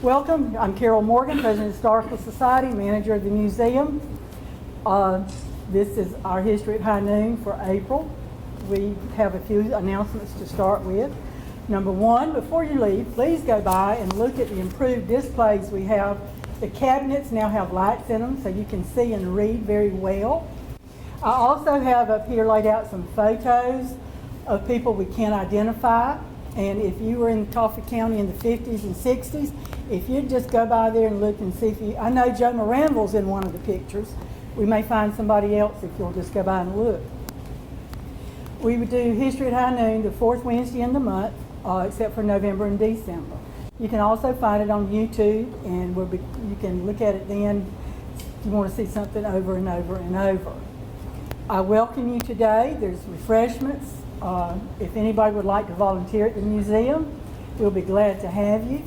Welcome. I'm Carol Morgan, President of the Historical Society, manager of the museum. This is our History at High Noon for April. We have a few announcements to start with. Number one, before you leave, please go by and look at the improved displays we have. The cabinets now have lights in them so you can see and read very well. I also have up here laid out some photos of people we can't identify. And if you were in Coffee County in the 50s and 60s, if you'd just go by there and look and see if you, I know Joe Moranville's in one of the pictures. We may find somebody else if you'll just go by and look. We would do History at High Noon the fourth Wednesday in the month, except for November and December. You can also find it on YouTube, and you can look at it then if you want to see something over and over and over. I welcome you today. There's refreshments. If anybody would like to volunteer at the museum, we'll be glad to have you.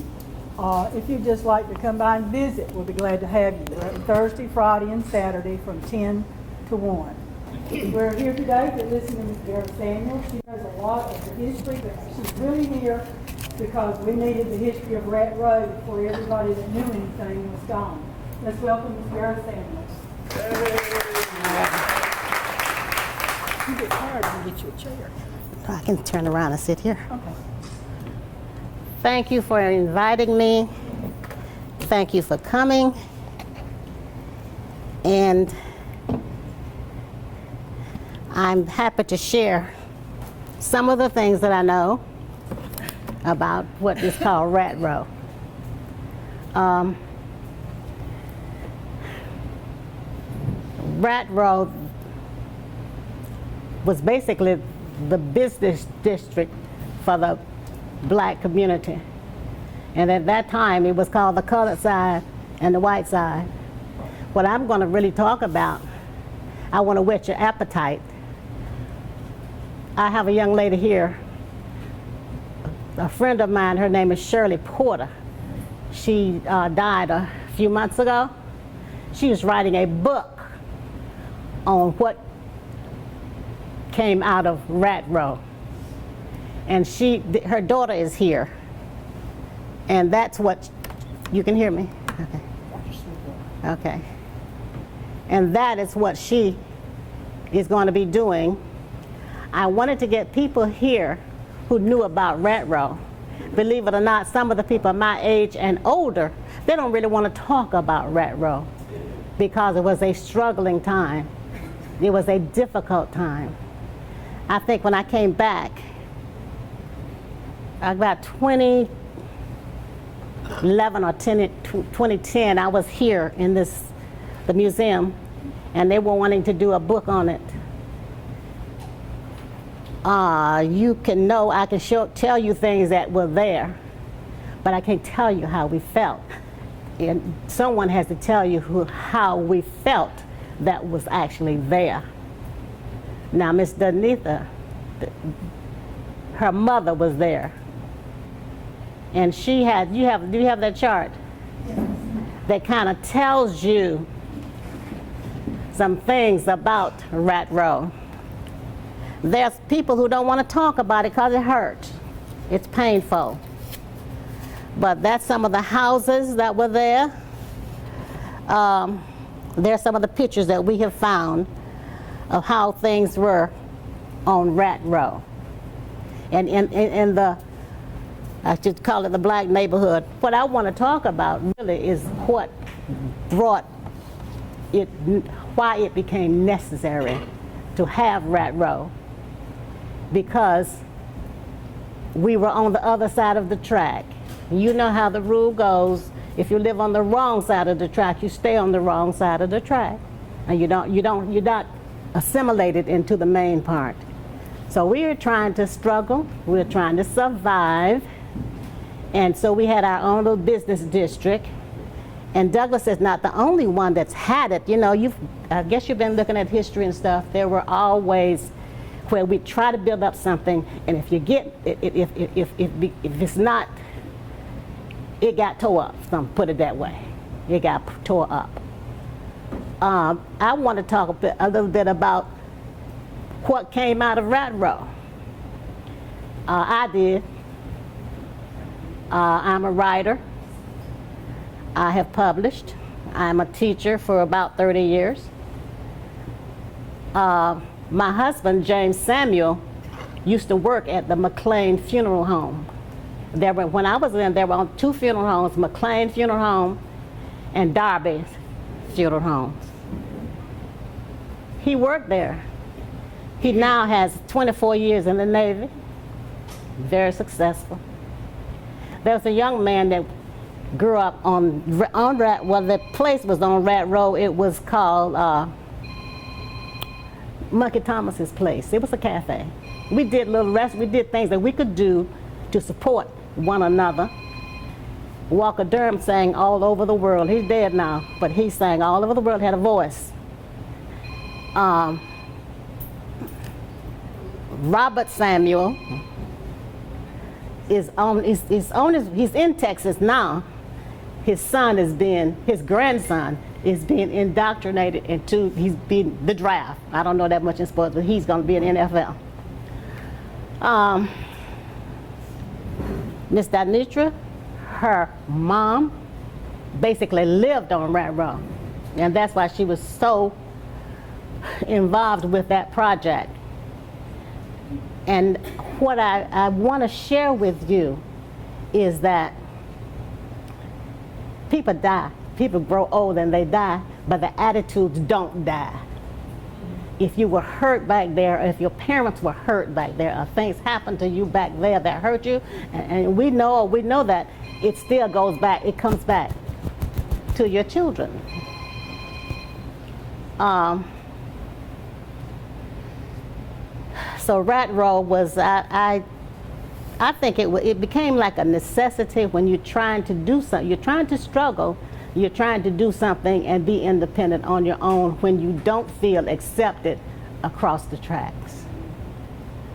If you'd just like to come by and visit, we'll be glad to have you. We're open Thursday, Friday, and Saturday from 10 to 1. We're here today to listen to Ms. Vera Samuel. She knows a lot of the history, but she's really here because we needed the history of Rat Road before everybody that knew anything was gone. Let's welcome Ms. Vera Samuel. You get tired and get you a chair. I can turn around and sit here. Okay. Thank you for inviting me. Thank you for coming. And I'm happy to share some of the things that I know about what is called Rat Row. Rat Row was basically the business district for the black community. And at that time, it was called the colored side and the white side. What I'm going to really talk about, I want to whet your appetite. I have a young lady here, a friend of mine, her name is Shirley Porter. She died a few months ago. She was writing a book on what came out of Rat Row. And her daughter is here. And that's what, you can hear me? Okay. Okay. And that is what she is going to be doing. I wanted to get people here who knew about Rat Row. Believe it or not, some of the people my age and older, they don't really want to talk about Rat Row because it was a struggling time. It was a difficult time. I think when I came back, about 2011 or 2010, I was here in the museum, and they were wanting to do a book on it. You can know, I can tell you things that were there, but I can't tell you how we felt. And someone has to tell you how we felt that was actually there. Now, Miss Danitha, her mother was there, and she had. Do you have that chart? Yes. That kind of tells you some things about Rat Row. There's people who don't want to talk about it because it hurts. It's painful. But that's some of the houses that were there. There's some of the pictures that we have found of how things were on Rat Row. And in the, I should call it the black neighborhood. What I want to talk about really is what brought it, why it became necessary to have Rat Row. Because we were on the other side of the track. You know how the rule goes. If you live on the wrong side of the track, you stay on the wrong side of the track. And you're not assimilated into the main part. So we were trying to struggle, we were trying to survive, and so we had our own little business district. And Douglas is not the only one that's had it. You know, I guess you've been looking at history and stuff. There were always where we try to build up something, and if you get, if it's not, it got tore up, put it that way. It got tore up. I want to talk a little bit about what came out of Rat Row. I did. I'm a writer. I have published. I'm a teacher for about 30 years. My husband, James Samuel, used to work at the McLean Funeral Home. When I was in, there were two funeral homes, McLean Funeral Home and Darby Funeral Homes. He worked there. He now has 24 years in the Navy, very successful. There was a young man that grew up on Rat, well, the place was on Rat Row. It was called Monkey Thomas's place. It was a cafe. We did we did things that we could do to support one another. Walker Durham sang all over the world. He's dead now, but he sang all over the world, had a voice. Robert Samuel he's in Texas now. His grandson is being indoctrinated into, the draft. I don't know that much in sports, but he's going to be in NFL. Miss Danitra, her mom basically lived on Rat Row, and that's why she was so involved with that project. And what I want to share with you is that people die. People grow old and they die, but the attitudes don't die. If you were hurt back there, or if your parents were hurt back there, or things happened to you back there that hurt you, and we know that it still goes back, it comes back to your children. So Rat Row was, I think it became like a necessity when you're trying to do something. You're trying to struggle, you're trying to do something and be independent on your own when you don't feel accepted across the tracks.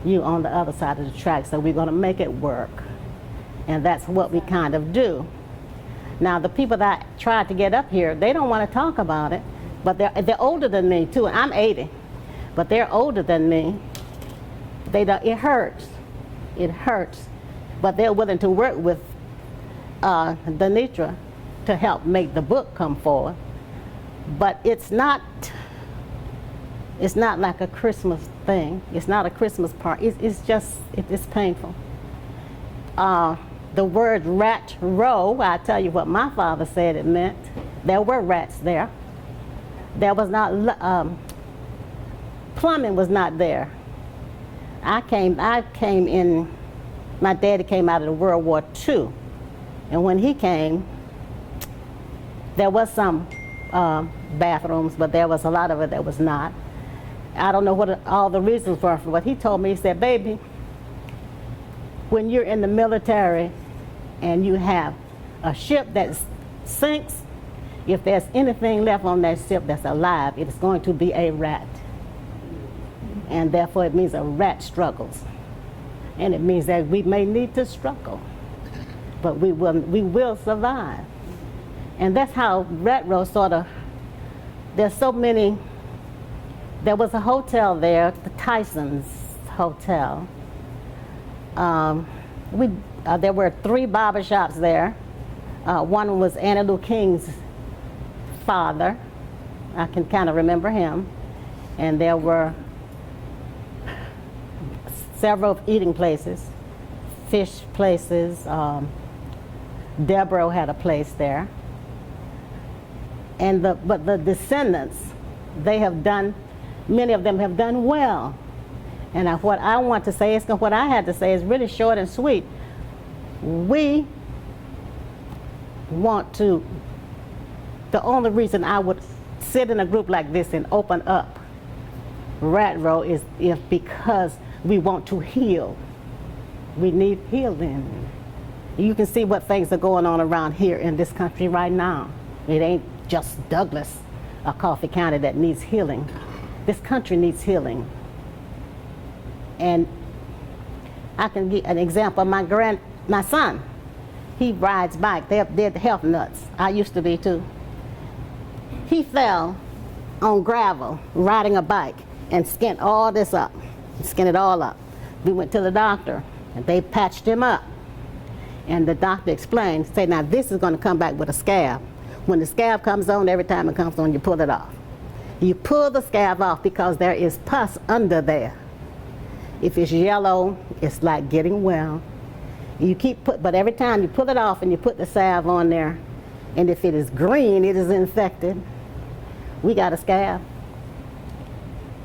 You on the other side of the tracks, so we're going to make it work. And that's what we kind of do. Now the people that tried to get up here, they don't want to talk about it, but they're older than me too. I'm 80, but they're older than me. It hurts. It hurts. But they're willing to work with Danitra to help make the book come forward. But it's not like a Christmas thing. It's not a Christmas party. It's painful. The word Rat Row, I tell you what my father said it meant. There were rats there. There was not, plumbing was not there. I came in, my daddy came out of the World War II. And when he came, there was some bathrooms, but there was a lot of it that was not. I don't know what all the reasons were for what he told me. He said, baby, when you're in the military and you have a ship that sinks, if there's anything left on that ship that's alive, it is going to be a rat. And therefore it means a rat struggles. And it means that we may need to struggle, but we will survive. And that's how Rat Row sort of, there's so many, there was a hotel there, the Tyson's Hotel. There were 3 barbershops there. One was Annie Lou King's father. I can kind of remember him. And there were several eating places, fish places. Deborah had a place there. But the descendants, they have done, many of them have done well. And what I want to say is, what I had to say is really short and sweet. We want to, the only reason I would sit in a group like this and open up Rat Row is because we want to heal. We need healing. You can see what things are going on around here in this country right now. It ain't just Douglas or Coffee County that needs healing. This country needs healing. And I can give an example. My son, he rides bike. They're the health nuts. I used to be too. He fell on gravel riding a bike and skinned all this up. Skinned it all up. We went to the doctor and they patched him up. And the doctor explained, say, now this is going to come back with a scab. When the scab comes on, every time it comes on, you pull it off. You pull the scab off because there is pus under there. If it's yellow, it's like getting well. But every time you pull it off and you put the salve on there, and if it is green, it is infected. We got a scab.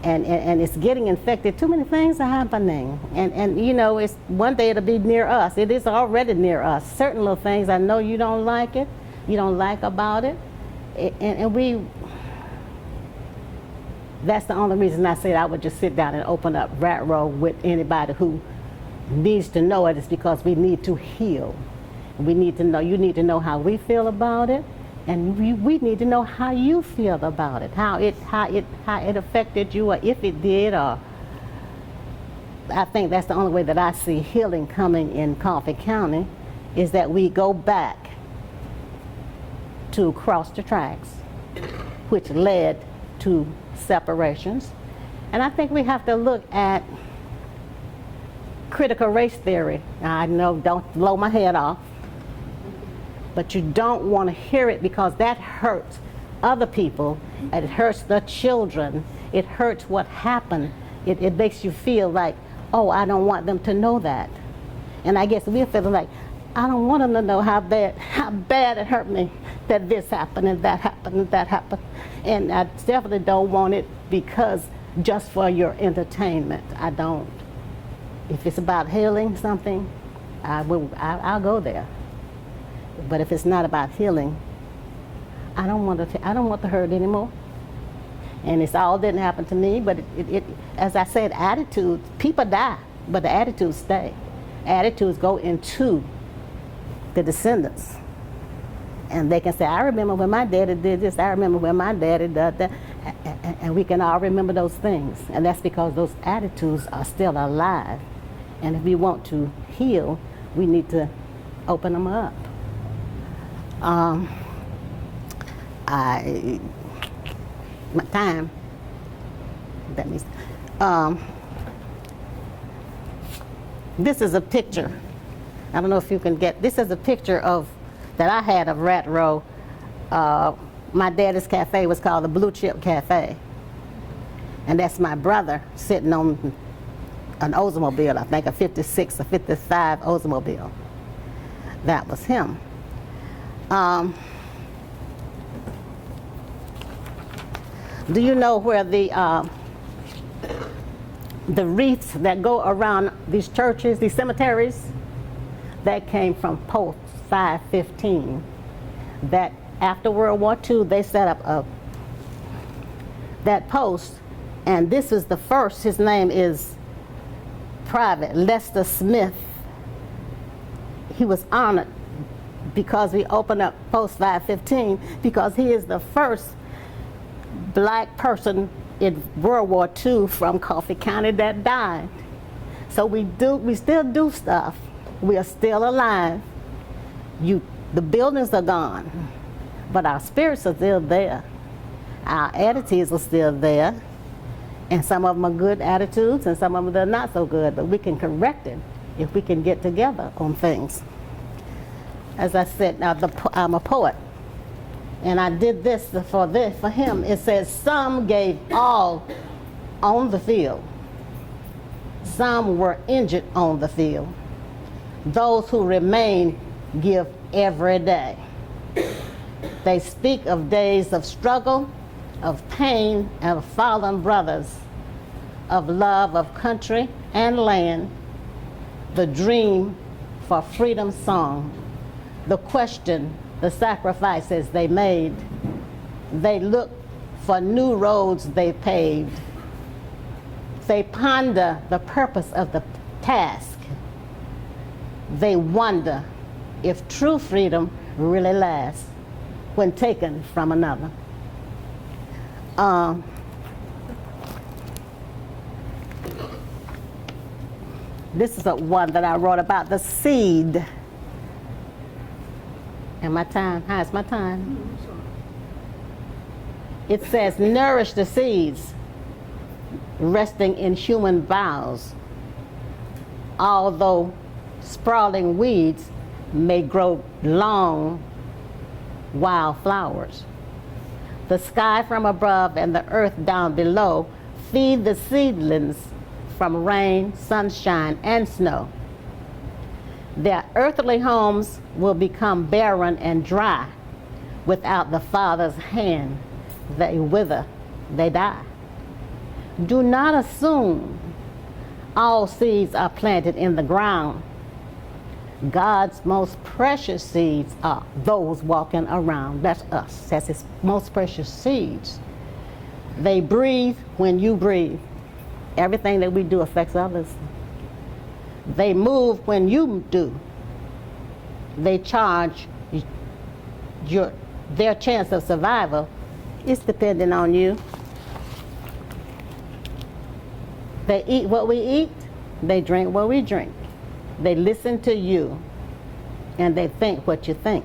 And it's getting infected. Too many things are happening. And you know, it's one day it'll be near us. It is already near us. Certain little things, I know you don't like it, you don't like about it. That's the only reason I said I would just sit down and open up Rat Row with anybody who needs to know it, is because we need to heal. We need to know, you need to know how we feel about it. And we need to know how you feel about it, how it affected you, or if it did. Or I think that's the only way that I see healing coming in Coffee County, is that we go back to cross the tracks, which led to separations. And I think we have to look at critical race theory. I know, don't blow my head off. But you don't want to hear it, because that hurts other people. It hurts the children. It hurts what happened. It makes you feel like, oh, I don't want them to know that. And I guess we're feeling like, I don't want them to know how bad it hurt me that this happened and that happened and that happened. And I definitely don't want it because just for your entertainment. I don't. If it's about healing something, I'll go there. But if it's not about healing, I don't want to hurt anymore. And it's all didn't happen to me, but it as I said, attitudes, people die, but the attitudes stay. Attitudes go into the descendants. And they can say, I remember when my daddy did this, I remember when my daddy did that. And we can all remember those things. And that's because those attitudes are still alive. And if we want to heal, we need to open them up. My time, that means, this is a picture. I don't know if you can get, this is a picture that I had of Rat Row. My daddy's cafe was called the Blue Chip Cafe. And that's my brother sitting on an Oldsmobile, I think a 56 or 55 Oldsmobile. That was him. Do you know where the wreaths that go around these churches, these cemeteries, that came from post 515? That after World War II, they set up that post, and this is the first. His name is Private Lester Smith. He was honored because we opened up post 515, because he is the first black person in World War II from Coffee County that died. So we still do stuff. We are still alive. The buildings are gone, but our spirits are still there. Our attitudes are still there, and some of them are good attitudes, and some of them are not so good. But we can correct it if we can get together on things. As I said, I'm a poet, and I did this for him. It says, some gave all on the field. Some were injured on the field. Those who remain give every day. They speak of days of struggle, of pain, and of fallen brothers, of love of country and land, the dream for freedom song, the question, the sacrifices they made. They look for new roads they paved. They ponder the purpose of the task. They wonder if true freedom really lasts when taken from another. This is one that I wrote about the seed. And my time, how's my time? It says, nourish the seeds, resting in human boughs. Although sprawling weeds may grow long wild flowers. The sky from above and the earth down below feed the seedlings from rain, sunshine, and snow. Their earthly homes will become barren and dry. Without the Father's hand, they wither, they die. Do not assume all seeds are planted in the ground. God's most precious seeds are those walking around. That's us. That's his most precious seeds. They breathe when you breathe. Everything that we do affects others. They move when you do. They charge their chance of survival is dependent on you. They eat what we eat. They drink what we drink. They listen to you, and they think what you think.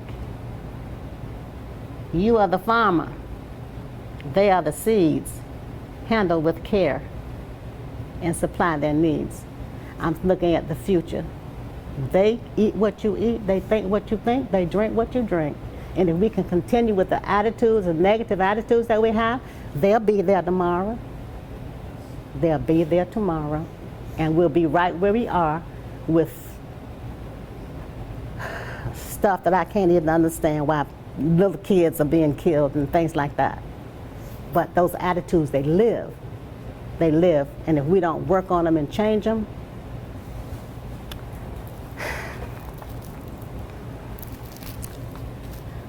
You are the farmer. They are the seeds. Handle with care and supply their needs. I'm looking at the future. They eat what you eat. They think what you think. They drink what you drink. And if we can continue with the attitudes and negative attitudes that we have, they'll be there tomorrow. They'll be there tomorrow. And we'll be right where we are with stuff that I can't even understand, why little kids are being killed and things like that. But those attitudes, they live. They live. And if we don't work on them and change them,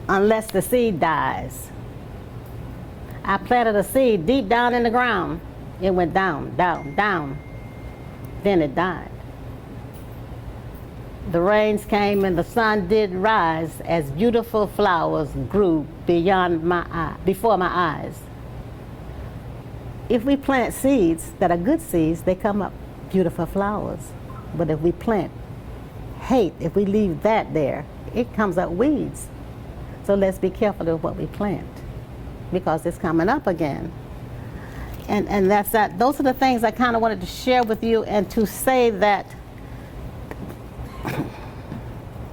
unless the seed dies. I planted a seed deep down in the ground. It went down, down, down. Then it died. The rains came and the sun did rise as beautiful flowers grew before my eyes. If we plant seeds that are good seeds, they come up beautiful flowers. But if we plant hate, if we leave that there, it comes up weeds. So let's be careful of what we plant, because it's coming up again. And that's that. Those are the things I kind of wanted to share with you, and to say that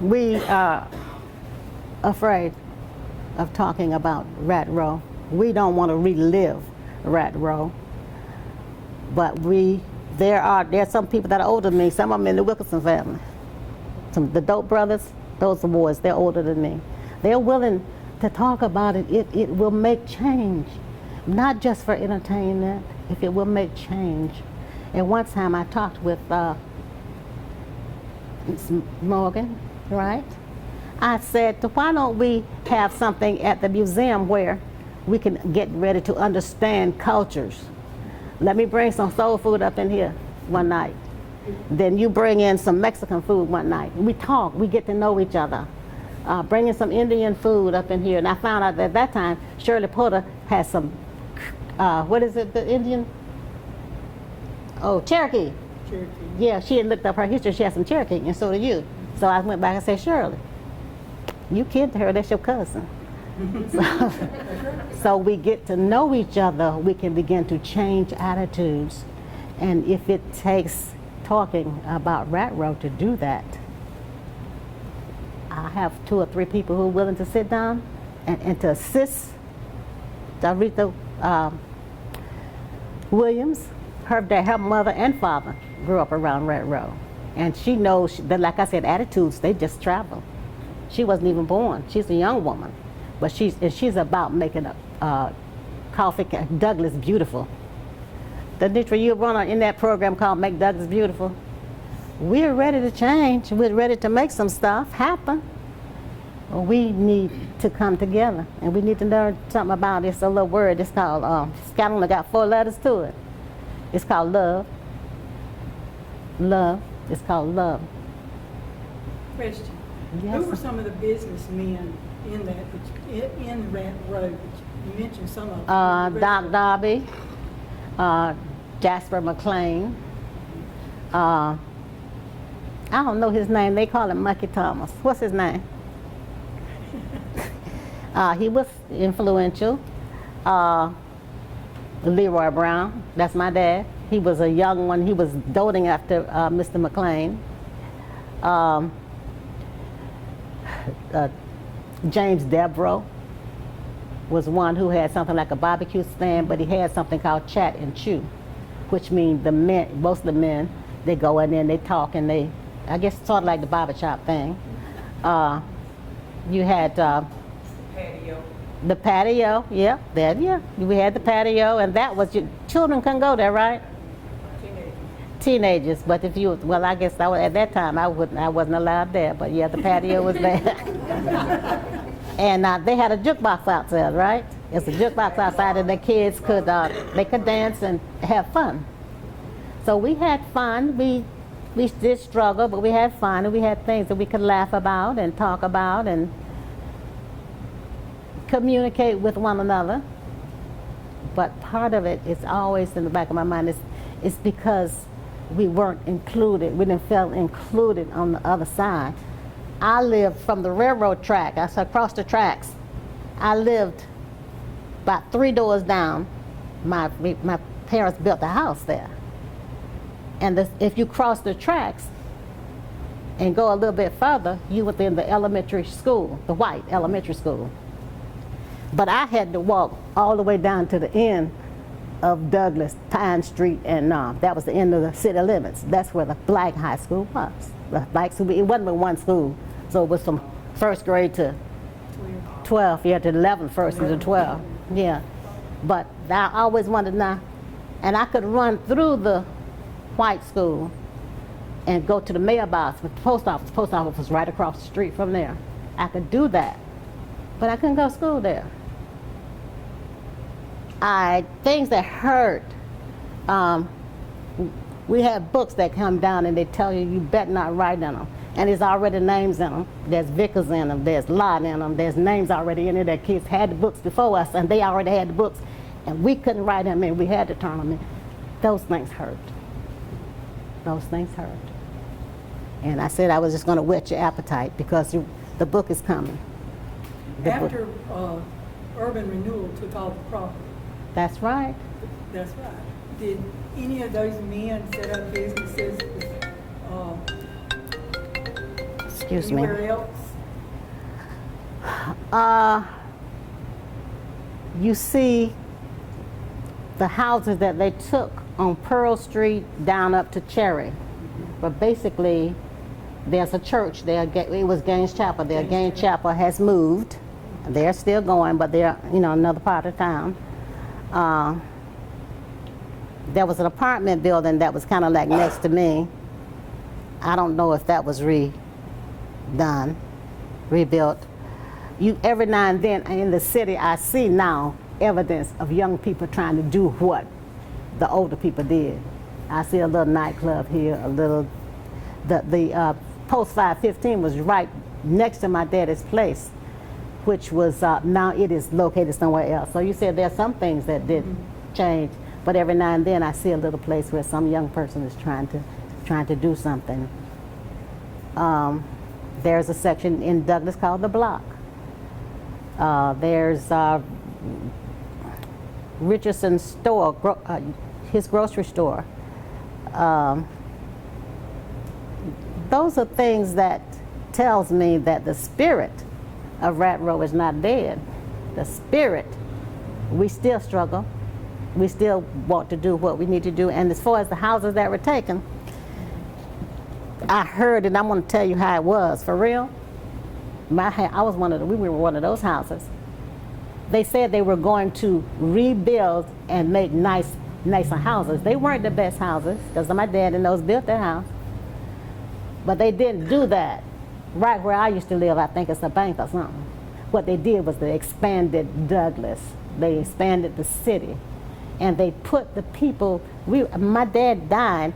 we are afraid of talking about Rat Row. We don't want to relive Rat Row, but there are some people that are older than me. Some of them in the Wilkerson family. The Dope brothers, those are boys, they're older than me. They're willing to talk about it. It will make change, not just for entertainment, if it will make change. And one time I talked with Morgan, right? I said, why don't we have something at the museum where we can get ready to understand cultures? Let me bring some soul food up in here one night. Then you bring in some Mexican food one night. We talk, we get to know each other. Bringing some Indian food up in here. And I found out that at that time, Shirley Porter had some, what is it, the Indian? Oh, Cherokee. Cherokee. Yeah, she had looked up her history. She had some Cherokee, and so did you. So I went back and said, Shirley, you kin to her, that's your cousin. So we get to know each other, we can begin to change attitudes. And if it takes talking about Rat Row to do that, I have 2 or 3 people who are willing to sit down and to assist. Darita Williams, her mother and father grew up around Rat Row. And she knows that, like I said, attitudes, they just travel. She wasn't even born. She's a young woman. But she's about making Coffee Douglas beautiful. Denitra, you run in that program called Make Douglas Beautiful. We're ready to change. We're ready to make some stuff happen. We need to come together, and we need to learn something about this. A little word. It's called. It's only got 4 letters to it. It's called love. Love. It's called love. Question. Yes. Who were some of the businessmen in Rat Row? You mentioned some of them. Doc Darby, Jasper McLean. I don't know his name. They call him Mucky Thomas. What's his name? He was influential. Leroy Brown, that's my dad. He was a young one. He was doting after Mr. McLean. James Devereaux was one who had something like a barbecue stand, but he had something called Chat and Chew, which means the men, most of the men, they go in there and they talk and they, I guess sort of like the barbershop thing. You had Patio. the patio, yeah, that, yeah. We had the patio, and that was, your children couldn't go there, right? Teenagers, but if you, well, I guess I was, at that time I wasn't allowed there, but yeah, the patio was there. And they had a jukebox outside, right? It's a jukebox outside, and the kids could they could dance and have fun. So we had fun. We did struggle, but we had fun, and we had things that we could laugh about and talk about and communicate with one another. But part of it is always in the back of my mind. It's because we weren't included. We didn't feel included on the other side. I lived from the railroad track. I said across the tracks. I lived about 3 doors down. My parents built a house there. And if you cross the tracks and go a little bit further, you were in the elementary school, the white elementary school. But I had to walk all the way down to the end of Douglas, Pine Street, and that was the end of the city limits. That's where the black high school was. The black school, it wasn't but one school, so it was from first grade to 12, yeah, to 11 first and to 12, yeah. But I always wanted to know, and I could run through the white school and go to the mailbox with the post office. The post office was right across the street from there. I could do that, but I couldn't go to school there. Things that hurt, we have books that come down and they tell you, you better not write in them. And there's already names in them. There's Vickers in them, there's Lott in them, there's names already in there that kids had the books before us and they already had the books and we couldn't write them in, we had to turn them in. Those things hurt. Those things hurt. And I said I was just going to whet your appetite because the book is coming. After urban renewal took all the property. That's right. That's right. Did any of those men set up businesses Excuse me. anywhere else? You see the houses that they took on Pearl Street down up to Cherry. But basically, there's a church there. It was Gaines Chapel there. Gaines Chapel has moved. They're still going, but they're, another part of town. There was an apartment building that was kind of like next to me. I don't know if that was redone, rebuilt. Every now and then in the city, I see now evidence of young people trying to do what the older people did. I see a little nightclub here, the Post 515 was right next to my daddy's place, which was, now it is located somewhere else. So you said there are some things that did change, but every now and then I see a little place where some young person is trying to do something. There's a section in Douglas called the Block. There's Richardson's store, his grocery store. Those are things that tells me that the spirit of Rat Row is not dead. The spirit, we still struggle. We still want to do what we need to do. And as far as the houses that were taken, I heard, and I'm going to tell you how it was, for real. We were one of those houses. They said they were going to rebuild and make nicer houses. They weren't the best houses, because my dad and those built their house. But they didn't do that. Right where I used to live, I think it's a bank or something. What they did was they expanded Douglas. They expanded the city. And they put the people, my dad died,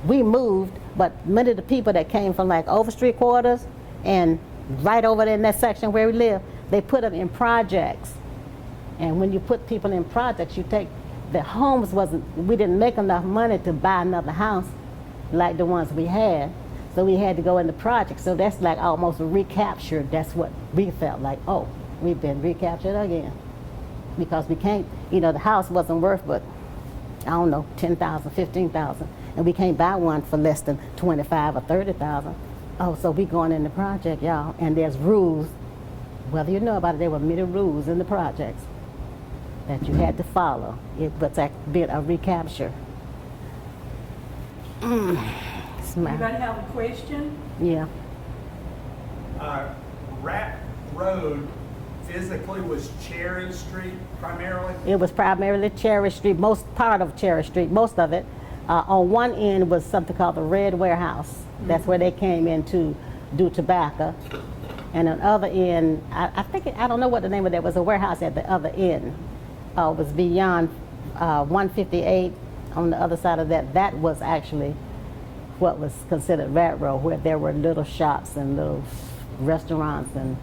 we moved, but many of the people that came from like Overstreet quarters and right over there in that section where we live, they put them in projects. And when you put people in projects, the homes we didn't make enough money to buy another house like the ones we had. So we had to go into projects. So that's like almost a recapture. That's what we felt like, oh, we've been recaptured again. Because we can't, the house wasn't worth but, I don't know, $10,000, $15,000. And we can't buy one for less than $25,000 or $30,000. Oh, so we going in the project, y'all, and there's rules. Whether you know about it, there were many rules in the projects that you had to follow. It was a bit of recapture. Anybody have a question? Yeah. Rat Road physically was Cherry Street primarily? It was primarily Cherry Street, most part of Cherry Street, most of it. On one end was something called the Red Warehouse. That's where they came in to do tobacco. And on the other end, I don't know what the name of that was, a warehouse at the other end. It was beyond 158 on the other side of that. That was actually what was considered Rat Row, where there were little shops and little restaurants and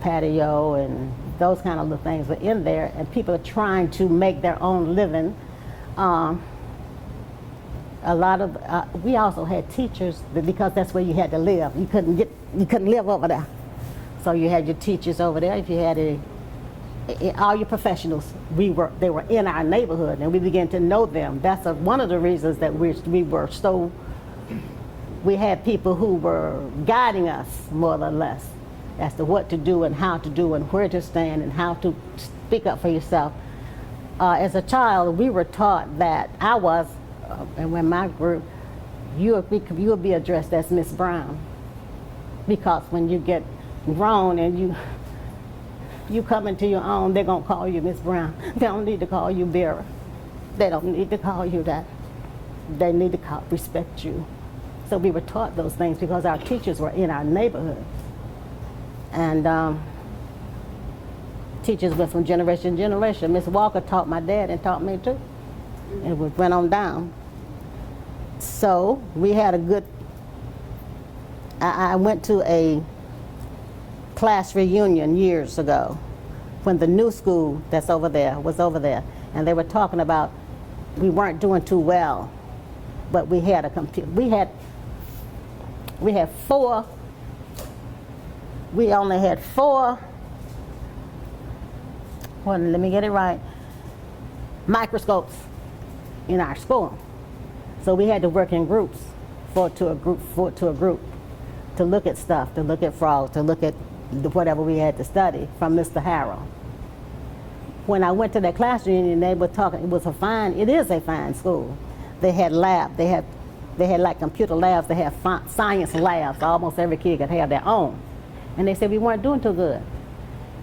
patio and those kind of little things were in there, and people are trying to make their own living. A lot of we also had teachers because that's where you had to live. You couldn't live over there, so you had your teachers over there. If you had all your professionals, they were in our neighborhood, and we began to know them. That's one of the reasons that we had people who were guiding us more or less as to what to do and how to do and where to stand and how to speak up for yourself. As a child, we were taught that and when my group, you will be addressed as Miss Brown, because when you get grown and you come into your own, they're gonna call you Miss Brown. They don't need to call you Vera. They don't need to call you that. They need to respect you. So we were taught those things because our teachers were in our neighborhood. And teachers went from generation to generation. Miss Walker taught my dad and taught me too. And it went on down. So we had a good, I went to a class reunion years ago when the new school that's over there was over there. And they were talking about we weren't doing too well, but we had a computer. We only had four, well, let me get it right, microscopes in our school. So we had to work in groups, four to a group, to look at stuff, to look at frogs, to look at whatever we had to study from Mr. Harrell. When I went to that class reunion, they were talking, it is a fine school. They had lab, they had like computer labs, they had science labs. Almost every kid could have their own. And they said we weren't doing too good.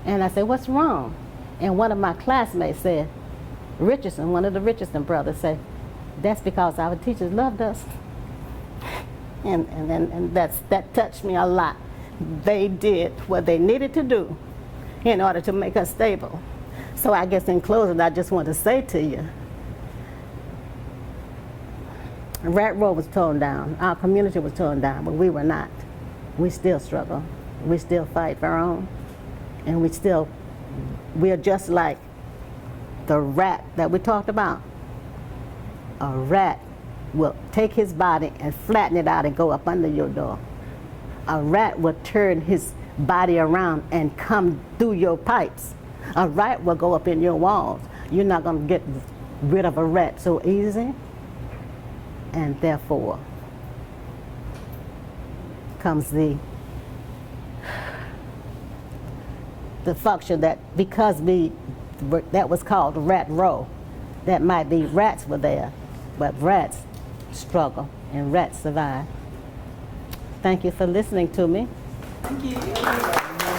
And I said, what's wrong? And one of my classmates said, Richardson, one of the Richardson brothers, said, that's because our teachers loved us. And that touched me a lot. They did what they needed to do in order to make us stable. So I guess in closing, I just want to say to you, Rat Row was torn down. Our community was torn down, but we were not. We still struggle. We still fight for our own. And we're just like the rat that we talked about. A rat will take his body and flatten it out and go up under your door. A rat will turn his body around and come through your pipes. A rat will go up in your walls. You're not going to get rid of a rat so easy. And therefore comes the function that because that was called Rat Row, that might be rats were there, but rats struggle and rats survive. Thank you for listening to me. Thank you.